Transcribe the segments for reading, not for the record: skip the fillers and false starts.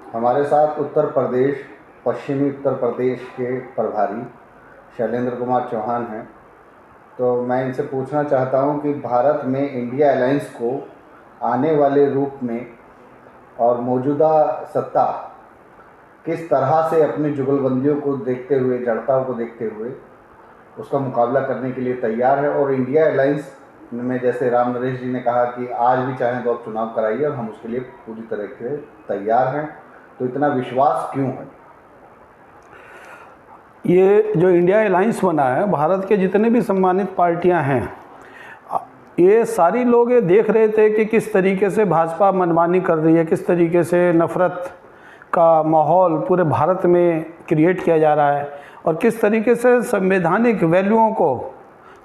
हमारे साथ उत्तर प्रदेश, पश्चिमी उत्तर प्रदेश के प्रभारी शैलेंद्र कुमार चौहान हैं। तो मैं इनसे पूछना चाहता हूं कि भारत में इंडिया अलायंस को आने वाले रूप में और मौजूदा सत्ता किस तरह से अपनी जुगलबंदियों को देखते हुए, जड़ताओं को देखते हुए उसका मुकाबला करने के लिए तैयार है। और इंडिया अलायंस में जैसे राम नरेश जी ने कहा कि आज भी चाहें तो आप चुनाव कराइए और हम उसके लिए पूरी तरह से तैयार हैं, तो इतना विश्वास क्यों है? ये जो इंडिया अलायंस बना है, भारत के जितने भी सम्मानित पार्टियां हैं, ये सारी लोग ये देख रहे थे कि किस तरीके से भाजपा मनमानी कर रही है, किस तरीके से नफ़रत का माहौल पूरे भारत में क्रिएट किया जा रहा है और किस तरीके से संवैधानिक वैल्यूओं को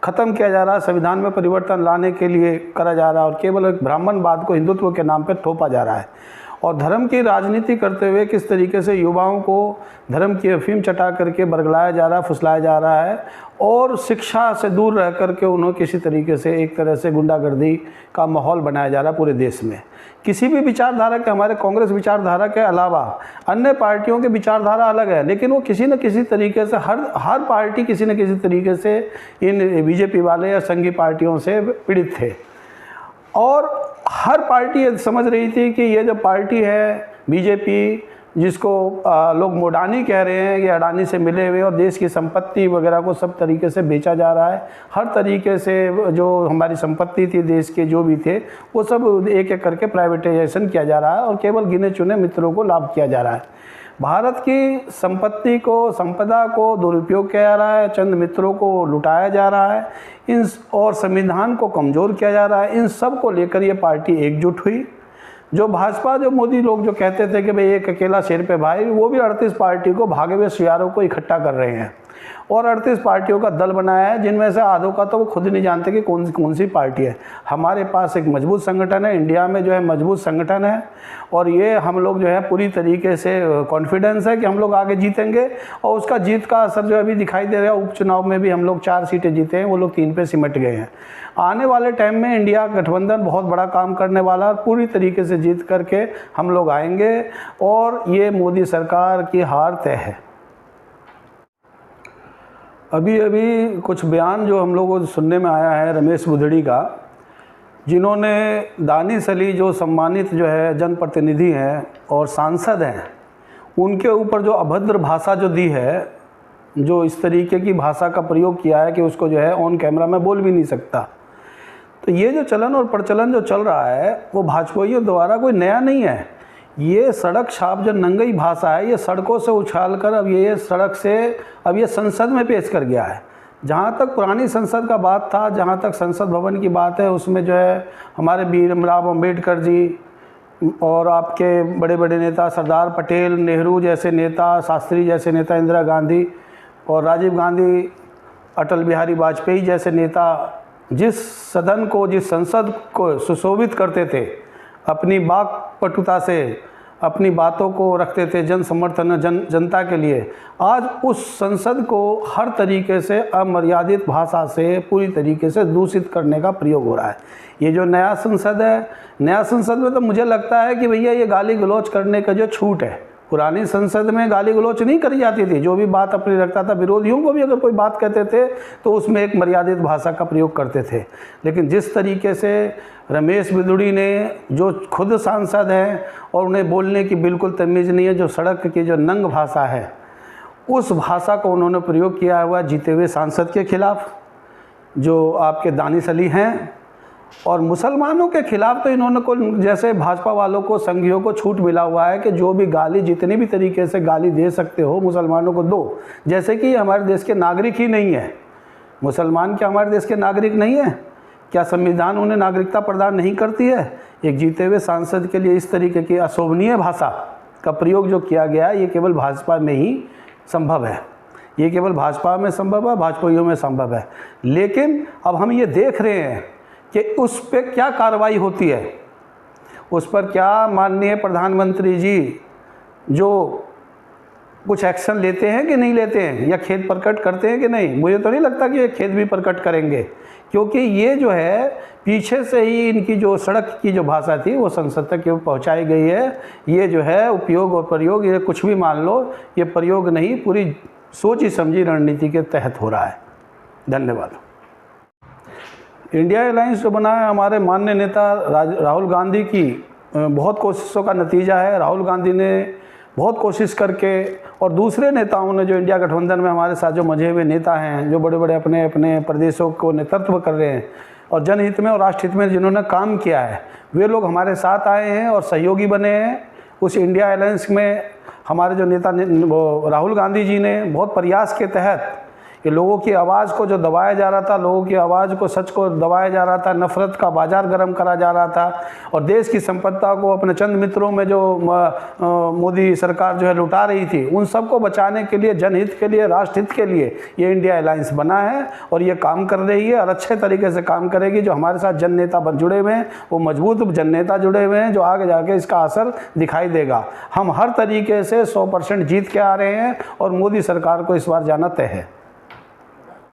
ख़त्म किया जा रहा है, संविधान में परिवर्तन लाने के लिए करा जा रहा है और केवल एक ब्राह्मणवाद को हिंदुत्व के नाम पर थोपा जा रहा है। और धर्म की राजनीति करते हुए किस तरीके से युवाओं को धर्म की अफीम चटा करके बरगलाया जा रहा है, फुसलाया जा रहा है और शिक्षा से दूर रह करके उन्हें किसी तरीके से एक तरह से गुंडागर्दी का माहौल बनाया जा रहा है पूरे देश में। किसी भी विचारधारा के, हमारे कांग्रेस विचारधारा के अलावा अन्य पार्टियों के विचारधारा अलग है, लेकिन वो किसी न किसी तरीके से हर पार्टी किसी न किसी तरीके से इन बीजेपी वाले या संघी पार्टियों से पीड़ित थे। और हर पार्टी ये समझ रही थी कि ये जो पार्टी है बीजेपी, जिसको लोग मोडानी कह रहे हैं, ये अडानी से मिले हुए और देश की संपत्ति वगैरह को सब तरीके से बेचा जा रहा है। हर तरीके से जो हमारी संपत्ति थी देश के जो भी थे वो सब एक एक करके प्राइवेटाइजेशन किया जा रहा है और केवल गिने चुने मित्रों को लाभ किया जा रहा है। भारत की संपत्ति को, संपदा को दुरुपयोग किया जा रहा है, चंद मित्रों को लुटाया जा रहा है, और संविधान को कमज़ोर किया जा रहा है। इन सब को लेकर ये पार्टी एकजुट हुई। जो भाजपा, जो मोदी लोग जो कहते थे कि भाई एक अकेला शेर पे भाई, वो भी 38 पार्टी को, भागे हुए सियारों को इकट्ठा कर रहे हैं और 38 पार्टियों का दल बनाया है, जिनमें से आधों का तो वो खुद नहीं जानते कि कौन सी पार्टी है। हमारे पास एक मजबूत संगठन है, इंडिया में जो है मजबूत संगठन है और ये हम लोग जो है पूरी तरीके से कॉन्फिडेंस है कि हम लोग आगे जीतेंगे और उसका जीत का असर जो अभी दिखाई दे रहा है। उपचुनाव में भी हम लोग 4 सीटें जीते हैं, वो लोग 3 पे सिमट गए हैं। आने वाले टाइम में इंडिया गठबंधन बहुत बड़ा काम करने वाला है, पूरी तरीके से जीत करके हम लोग आएंगे और ये मोदी सरकार की हार तय है। अभी कुछ बयान जो हम लोगों को सुनने में आया है रमेश बुधड़ी का, जिन्होंने दानिश अली जो सम्मानित जो है जनप्रतिनिधि हैं और सांसद हैं, उनके ऊपर जो अभद्र भाषा जो दी है, जो इस तरीके की भाषा का प्रयोग किया है कि उसको जो है ऑन कैमरा में बोल भी नहीं सकता। तो ये जो चलन और प्रचलन जो चल रहा है वो भाजपाइयों द्वारा कोई नया नहीं है। ये सड़क छाप जो नंगई भाषा है, ये सड़कों से उछाल कर अब ये सड़क से अब ये संसद में पेश कर गया है। जहाँ तक पुरानी संसद का बात था, जहाँ तक संसद भवन की बात है, उसमें जो है हमारे भीमराव अम्बेडकर जी और आपके बड़े बड़े नेता सरदार पटेल, नेहरू जैसे नेता, शास्त्री जैसे नेता, इंदिरा गांधी और राजीव गांधी, अटल बिहारी वाजपेयी जैसे नेता जिस सदन को, जिस संसद को सुशोभित करते थे, अपनी वाक्पटुता से अपनी बातों को रखते थे जन समर्थन, जनता के लिए, आज उस संसद को हर तरीके से अमर्यादित भाषा से पूरी तरीके से दूषित करने का प्रयोग हो रहा है। ये जो नया संसद है, नया संसद में तो मुझे लगता है कि भैया ये गाली गलौज करने का जो छूट है, पुरानी संसद में गाली गलौच नहीं करी जाती थी, जो भी बात अपनी रखता था, विरोधियों को भी अगर कोई बात कहते थे तो उसमें एक मर्यादित भाषा का प्रयोग करते थे। लेकिन जिस तरीके से रमेश बिदुड़ी ने, जो खुद सांसद हैं और उन्हें बोलने की बिल्कुल तमीज़ नहीं है, जो सड़क की जो नंग भाषा है, उस भाषा को उन्होंने प्रयोग किया हुआ जीते हुए सांसद के खिलाफ, जो आपके दानिश अली हैं, और मुसलमानों के खिलाफ तो इन्होंने को, जैसे भाजपा वालों को, संघियों को छूट मिला हुआ है कि जो भी गाली, जितनी भी तरीके से गाली दे सकते हो मुसलमानों को दो। जैसे कि हमारे देश के नागरिक ही नहीं है, मुसलमान क्या हमारे देश के नागरिक नहीं है? क्या संविधान उन्हें नागरिकता प्रदान नहीं करती है? एक जीते हुए सांसद के लिए इस तरीके की अशोभनीय भाषा का प्रयोग जो किया गया, ये केवल भाजपा में ही संभव है, ये केवल भाजपा में संभव है, भाजपाइयों में संभव है। लेकिन अब हम ये देख रहे हैं कि उस पर क्या कार्रवाई होती है, उस पर क्या माननीय प्रधानमंत्री जी जो कुछ एक्शन लेते हैं कि नहीं लेते हैं, या खेद प्रकट करते हैं कि नहीं। मुझे तो नहीं लगता कि ये खेद भी प्रकट करेंगे, क्योंकि ये जो है पीछे से ही इनकी जो सड़क की जो भाषा थी वो संसद तक पहुंचाई गई है। ये जो है उपयोग और प्रयोग, ये कुछ भी मान लो, ये प्रयोग नहीं, पूरी सोची समझी रणनीति के तहत हो रहा है। धन्यवाद। इंडिया अलायंस जो बना है हमारे माननीय नेता राहुल गांधी की बहुत कोशिशों का नतीजा है। राहुल गांधी ने बहुत कोशिश करके, और दूसरे नेताओं ने जो इंडिया गठबंधन में हमारे साथ जो मजे हुए नेता हैं, जो बड़े बड़े अपने अपने प्रदेशों को नेतृत्व कर रहे हैं और जनहित में और राष्ट्रहित में जिन्होंने काम किया है, वे लोग हमारे साथ आए हैं और सहयोगी बने हैं। उस इंडिया अलायंस में हमारे जो नेता राहुल गांधी जी ने बहुत प्रयास के तहत कि लोगों की आवाज़ को जो दबाया जा रहा था, लोगों की आवाज़ को, सच को दबाया जा रहा था, नफ़रत का बाजार गर्म करा जा रहा था, और देश की संपत्ति को अपने चंद मित्रों में जो मोदी सरकार जो है लुटा रही थी, उन सबको बचाने के लिए, जनहित के लिए, राष्ट्रहित के लिए ये इंडिया अलायंस बना है और ये काम कर रही है और अच्छे तरीके से काम करेगी। जो हमारे साथ जन नेता जुड़े हुए हैं वो मजबूत जन नेता जुड़े हुए हैं, जो आगे जाके इसका असर दिखाई देगा। हम हर तरीके से 100% जीत के आ रहे हैं और मोदी सरकार को इस बार जाना तय है।